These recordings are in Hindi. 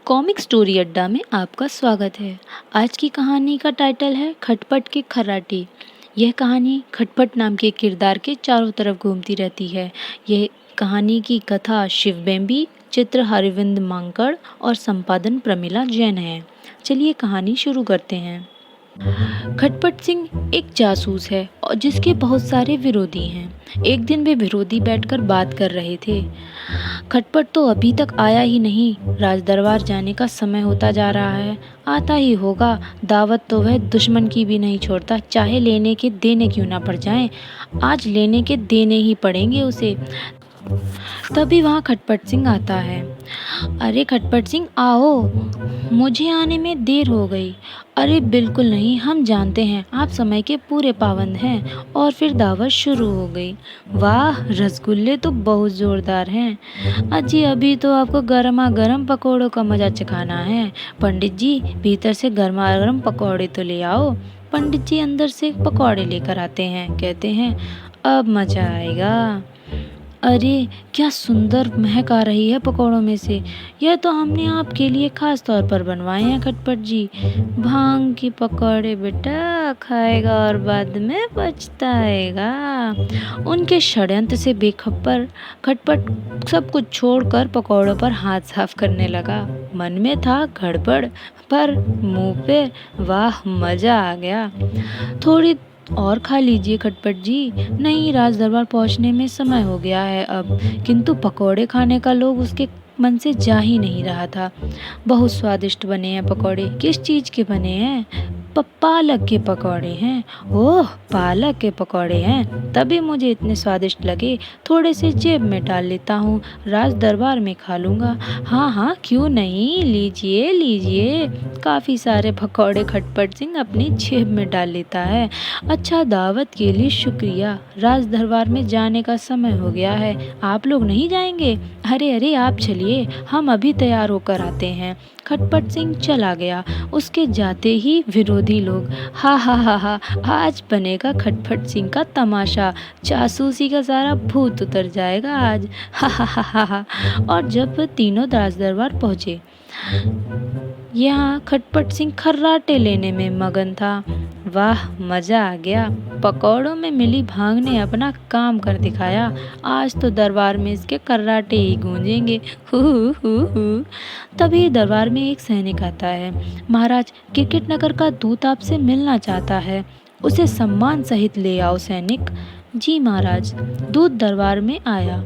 कॉमिक स्टोरी अड्डा में आपका स्वागत है। आज की कहानी का टाइटल है खटपट के खर्राटे। यह कहानी खटपट नाम के किरदार के चारों तरफ घूमती रहती है। यह कहानी की कथा शिव बेम्बी, चित्र हरिविंद मांकड़ और संपादन प्रमिला जैन है। चलिए कहानी शुरू करते हैं। खटपट सिंह एक जासूस है और जिसके बहुत सारे विरोधी हैं। एक दिन वे विरोधी बैठकर बात कर रहे थे। खटपट तो अभी तक आया ही नहीं, राजदरबार जाने का समय होता जा रहा है। आता ही होगा, दावत तो वह दुश्मन की भी नहीं छोड़ता, चाहे लेने के देने क्यों ना पड़ जाएं। आज लेने के देने ही पड़ेंगे उसे। तभी वहाँ खटपट सिंह आता है। अरे खटपट सिंह आओ, मुझे आने में देर हो गई। अरे बिल्कुल नहीं, हम जानते हैं आप समय के पूरे पाबंद हैं। और फिर दावत शुरू हो गई। वाह, रसगुल्ले तो बहुत जोरदार हैं। अजी अभी तो आपको गर्मा गर्म पकौड़ों का मजा चखाना है। पंडित जी भीतर से गर्मा गर्म पकौड़े तो ले आओ। पंडित जी अंदर से पकौड़े लेकर आते हैं, कहते हैं अब मजा आएगा। अरे क्या सुंदर महक आ रही है पकौड़ों में से। यह तो हमने आपके लिए खास तौर पर बनवाए हैं खटपट जी। भांग की पकौड़े बेटा, खाएगा और बाद में पछताएगा। उनके षड्यंत्र से बेखबर खटपट सब कुछ छोड़कर पकौड़ों पर हाथ साफ करने लगा। मन में था गड़बड़, पर मुंह पे वाह मजा आ गया। थोड़ी और खा लीजिए खटपट जी। नहीं, राजदरबार पहुंचने में समय हो गया है अब। किंतु पकौड़े खाने का लोभ उसके मन से जा ही नहीं रहा था। बहुत स्वादिष्ट बने हैं पकौड़े। किस चीज के बने हैं? पालक के पकौड़े हैं। ओह, पालक के पकौड़े हैं, तभी मुझे इतने स्वादिष्ट लगे। थोड़े से जेब में डाल लेता हूँ, राज दरबार में खा लूँगा। हाँ हाँ, क्यों नहीं, लीजिए लीजिए। काफ़ी सारे पकौड़े खटपट सिंह अपनी जेब में डाल लेता है। अच्छा, दावत के लिए शुक्रिया। राज दरबार में जाने का समय हो गया है, आप लोग नहीं जाएंगे? अरे अरे आप चलिए, हम अभी तैयार होकर आते हैं। खटपट सिंह चला गया। उसके जाते ही विरोधी लोग हा हा हा हा, आज बनेगा खटपट सिंह का तमाशा। जासूसी का सारा भूत उतर जाएगा आज। हा हा हा हा हा। और जब तीनों राज दरबार पहुंचे, यहाँ खटपट सिंह खर्राटे लेने में मगन था। वाह, मजा आ गया। पकौड़ों में मिली भांग ने अपना काम कर दिखाया। आज तो दरबार में इसके खर्राटे ही गूंजेंगे। हु हु हु। तभी दरबार में एक सैनिक आता है। महाराज, क्रिकेट नगर का दूत आपसे मिलना चाहता है, उसे सम्मान सहित ले आओ। सैनिक जी महाराज। दूत दरबार में आया।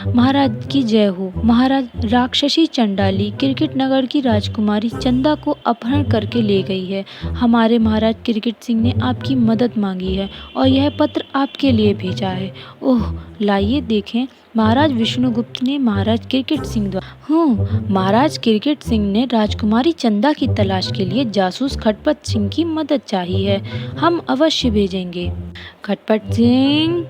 महाराज की जय हो। महाराज, राक्षसी चंडाली क्रिकेट नगर की राजकुमारी चंदा को अपहरण करके ले गई है। हमारे महाराज क्रिकेट सिंह ने आपकी मदद मांगी है और यह पत्र आपके लिए भेजा है। ओह, लाइए देखें। महाराज विष्णुगुप्त ने महाराज क्रिकेट सिंह द्वारा महाराज क्रिकेट सिंह ने राजकुमारी चंदा की तलाश के लिए जासूस खटपट सिंह की मदद चाहिए है। हम अवश्य भेजेंगे। खटपट सिंह,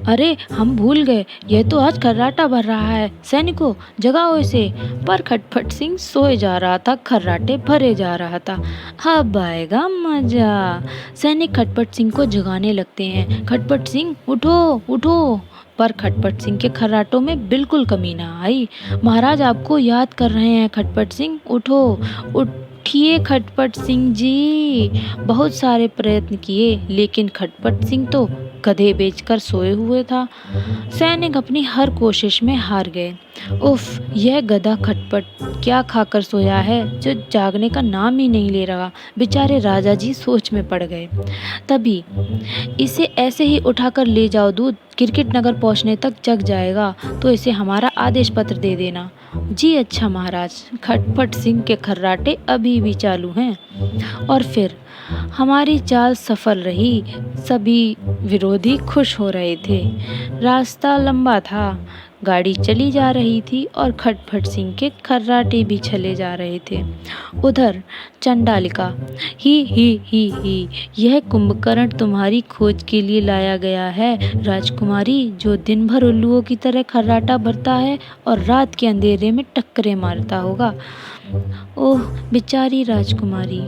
अरे हम भूल गए, यह तो आज खर्राटा भर रहा है। सैनिकों, जगाओ इसे। पर खटपट सिंह सोए जा रहा था, खर्राटे भरे जा रहा था। अब आएगा मजा। सैनिक खटपट सिंह को जगाने लगते हैं। खटपट सिंह उठो उठो। पर खटपट सिंह के खर्राटों में बिल्कुल कमी ना आई। महाराज आपको याद कर रहे हैं खटपट सिंह, उठो उठिए खटपट सिंह जी। बहुत सारे प्रयत्न किए, लेकिन खटपट सिंह तो गधे बेचकर सोए हुए था। सैनिक अपनी हर कोशिश में हार गए। उफ, यह गधा खटपट क्या खाकर सोया है जो जागने का नाम ही नहीं ले रहा। बेचारे राजा जी सोच में पड़ गए। तभी इसे ऐसे ही उठाकर ले जाओ, दूध क्रिकेट नगर पहुंचने तक जग जाएगा तो इसे हमारा आदेश पत्र दे देना। जी अच्छा महाराज। खटपट सिंह के खर्राटे अभी भी चालू हैं। और फिर हमारी चाल सफल रही। सभी विरोधी खुश हो रहे थे। रास्ता लंबा था, गाड़ी चली जा रही थी और खटपट सिंह के खर्राटे भी चले जा रहे थे। उधर चंडालिका ही, यह कुंभकर्ण तुम्हारी खोज के लिए लाया गया है राजकुमारी, जो दिन भर उल्लुओं की तरह खर्राटा भरता है और रात के अंधेरे में टक्करें मारता होगा। ओह बेचारी राजकुमारी।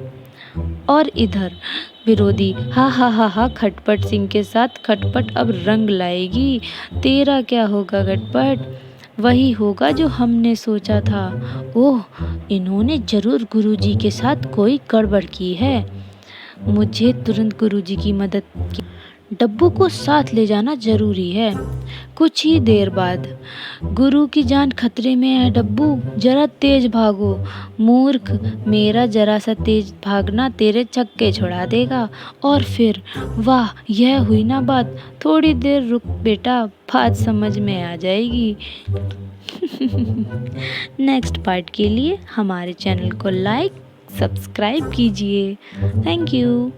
और इधर विरोधी हा हा हा हा, खटपट सिंह के साथ खटपट अब रंग लाएगी। तेरा क्या होगा खटपट? वही होगा जो हमने सोचा था। ओह, इन्होंने जरूर गुरुजी के साथ कोई गड़बड़ की है। मुझे तुरंत गुरुजी की मदद की। डब्बू को साथ ले जाना जरूरी है। कुछ ही देर बाद, गुरु की जान खतरे में है डब्बू, जरा तेज भागो। मूर्ख, मेरा जरा सा तेज भागना तेरे चक्के छुड़ा देगा। और फिर, वाह, यह हुई ना बात। थोड़ी देर रुक बेटा, बात समझ में आ जाएगी। नेक्स्ट पार्ट के लिए हमारे चैनल को लाइक सब्सक्राइब कीजिए। Thank you.